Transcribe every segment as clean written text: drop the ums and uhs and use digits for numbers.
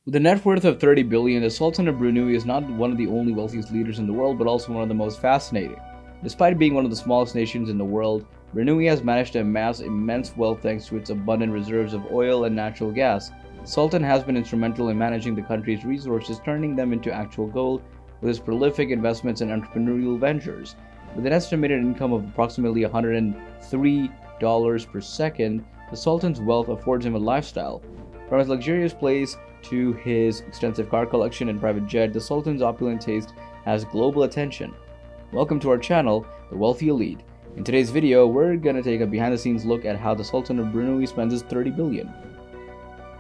With a net worth of 30 billion, the Sultan of Brunei is not one of the only wealthiest leaders in the world, but also one of the most fascinating. Despite being one of the smallest nations in the world, Brunei has managed to amass immense wealth thanks to its abundant reserves of oil and natural gas. The Sultan has been instrumental in managing the country's resources, turning them into actual gold with his prolific investments and entrepreneurial ventures. With an estimated income of approximately $103 per second, the Sultan's wealth affords him a lifestyle. From his luxurious place to his extensive car collection and private jet, the Sultan's opulent taste has global attention. Welcome to our channel, The Wealthy Elite. In today's video, we're gonna take a behind-the-scenes look at how the Sultan of Brunei spends his 30 billion.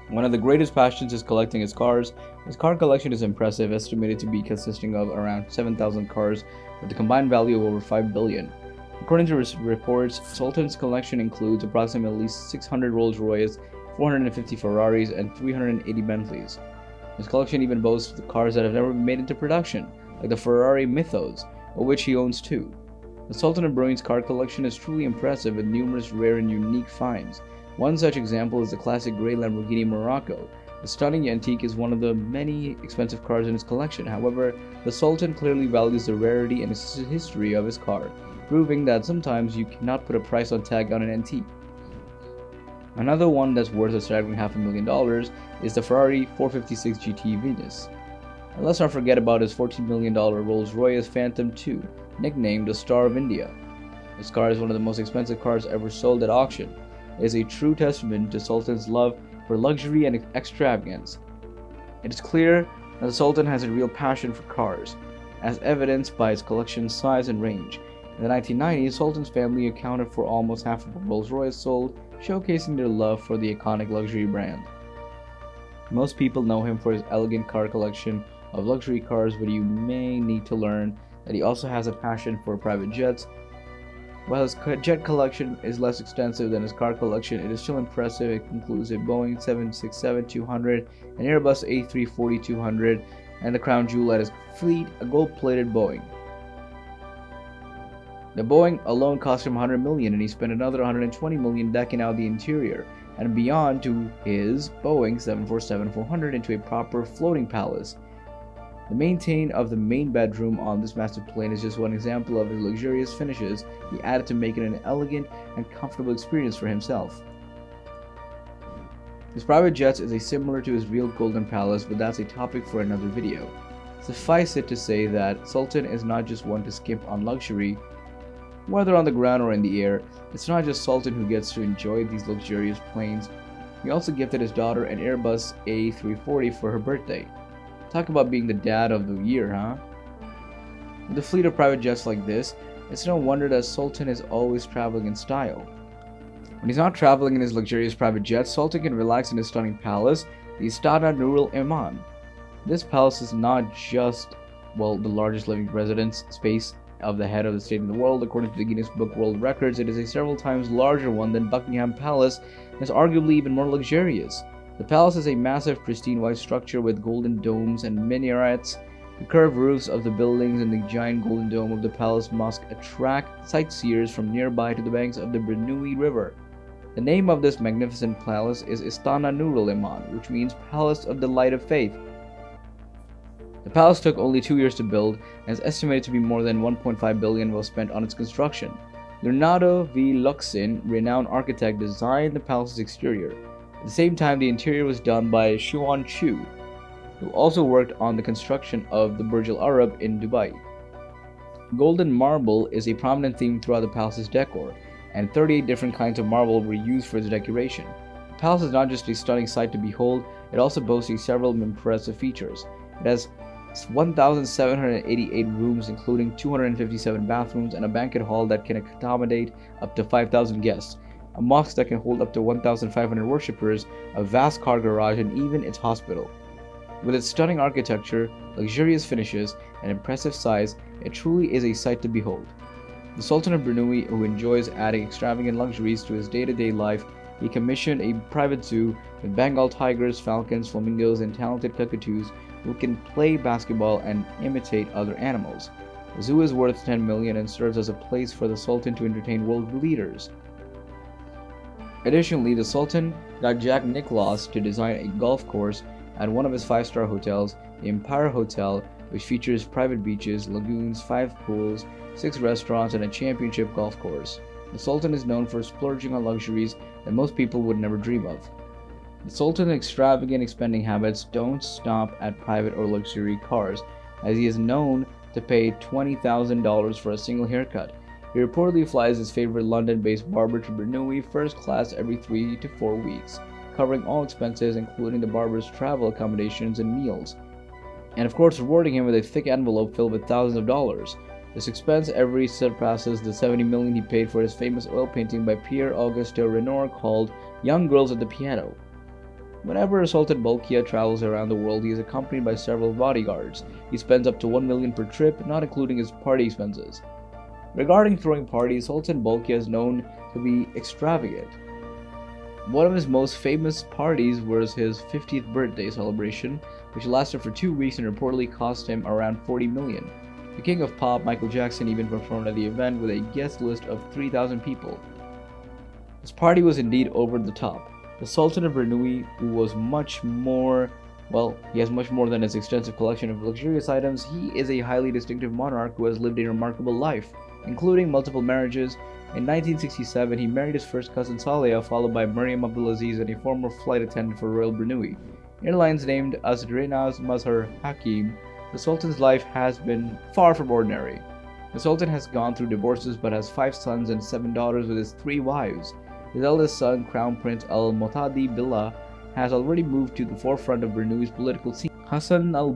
One of the greatest passions is collecting his cars. His car collection is impressive, estimated to be consisting of around 7,000 cars with a combined value of over 5 billion. According to reports, Sultan's collection includes approximately 600 Rolls-Royces, 450 Ferraris, and 380 Bentleys. His collection even boasts the cars that have never been made into production, like the Ferrari Mythos, of which he owns two. The Sultan of Brunei's car collection is truly impressive with numerous rare and unique finds. One such example is the classic grey Lamborghini Morocco. The stunning antique is one of the many expensive cars in his collection. However, the Sultan clearly values the rarity and history of his car, proving that sometimes you cannot put a price tag on an antique. Another one that's worth a staggering $500,000 is the Ferrari 456 GT Venus. And let's not forget about his $14 million Rolls-Royce Phantom 2, nicknamed the Star of India. This car is one of the most expensive cars ever sold at auction. It is a true testament to Sultan's love for luxury and extravagance. It is clear that the Sultan has a real passion for cars, as evidenced by its collection size and range. In the 1990s, Sultan's family accounted for almost half of the Rolls-Royce sold, showcasing their love for the iconic luxury brand. Most people know him for his elegant car collection of luxury cars, but you may need to learn that he also has a passion for private jets. While his jet collection is less extensive than his car collection, it is still impressive. It includes a Boeing 767-200, an Airbus A340-200, and the crown jewel at his fleet, a gold-plated Boeing. The Boeing alone cost him $100 million, and he spent another $120 million decking out the interior and beyond to his Boeing 747-400 into a proper floating palace. The maintain of the main bedroom on this massive plane is just one example of his luxurious finishes he added to make it an elegant and comfortable experience for himself. His private jets is similar to his real golden palace, but that's a topic for another video. Suffice it to say that Sultan is not just one to skimp on luxury. Whether on the ground or in the air, it's not just Sultan who gets to enjoy these luxurious planes. He also gifted his daughter an Airbus A340 for her birthday. Talk about being the dad of the year, huh? With a fleet of private jets like this, it's no wonder that Sultan is always traveling in style. When he's not traveling in his luxurious private jet, Sultan can relax in his stunning palace, the Istana Nurul Iman. This palace is not just, the largest living residence space of the head of the state in the world. According to the Guinness Book World Records, it is a several times larger one than Buckingham Palace and is arguably even more luxurious. The palace is a massive, pristine white structure with golden domes and minarets. The curved roofs of the buildings and the giant golden dome of the palace mosque attract sightseers from nearby to the banks of the Brunei River. The name of this magnificent palace is Istana Nurul Iman, which means Palace of the Light of Faith. The palace took only 2 years to build and is estimated to be more than 1.5 billion was spent on its construction. Leonardo V. Luxin, renowned architect, designed the palace's exterior. At the same time, the interior was done by Xuan Chu, who also worked on the construction of the Burj Al Arab in Dubai. Golden marble is a prominent theme throughout the palace's decor, and 38 different kinds of marble were used for its decoration. The palace is not just a stunning sight to behold, it also boasts several impressive features. It has 1,788 rooms, including 257 bathrooms, and a banquet hall that can accommodate up to 5,000 guests, a mosque that can hold up to 1,500 worshippers, a vast car garage, and even its hospital. With its stunning architecture, luxurious finishes, and impressive size, it truly is a sight to behold. The Sultan of Brunei, who enjoys adding extravagant luxuries to his day-to-day life, he commissioned a private zoo with Bengal tigers, falcons, flamingos, and talented cockatoos who can play basketball and imitate other animals. The zoo is worth 10 million and serves as a place for the Sultan to entertain world leaders. Additionally, the Sultan got Jack Nicklaus to design a golf course at one of his five-star hotels, the Empire Hotel, which features private beaches, lagoons, 5 pools, 6 restaurants, and a championship golf course. The Sultan is known for splurging on luxuries that most people would never dream of. The Sultan's extravagant spending habits don't stop at private or luxury cars, as he is known to pay $20,000 for a single haircut. He reportedly flies his favorite London-based barber to Brunei first class every 3 to 4 weeks, covering all expenses including the barber's travel accommodations and meals, and of course rewarding him with a thick envelope filled with thousands of dollars. This expense every surpasses the $70 million he paid for his famous oil painting by Pierre-Auguste Renoir called Young Girls at the Piano. Whenever Sultan Bolkiah travels around the world, he is accompanied by several bodyguards. He spends up to $1 million per trip, not including his party expenses. Regarding throwing parties, Sultan Bolkiah is known to be extravagant. One of his most famous parties was his 50th birthday celebration, which lasted for 2 weeks and reportedly cost him around $40 million. The king of pop, Michael Jackson, even performed at the event with a guest list of 3,000 people. This party was indeed over the top. The Sultan of Brunei, who was he has much more than his extensive collection of luxurious items. He is a highly distinctive monarch who has lived a remarkable life, including multiple marriages. In 1967, he married his first cousin Saleha, followed by Mariam Abdulaziz and a former flight attendant for Royal Brunei. Airlines named Asdrenaz Mazhar Hakim. The Sultan's life has been far from ordinary. The Sultan has gone through divorces but has 5 sons and 7 daughters with his 3 wives. His eldest son, Crown Prince Al Muhtadi Billah, has already moved to the forefront of Brunei's political scene. Hassan al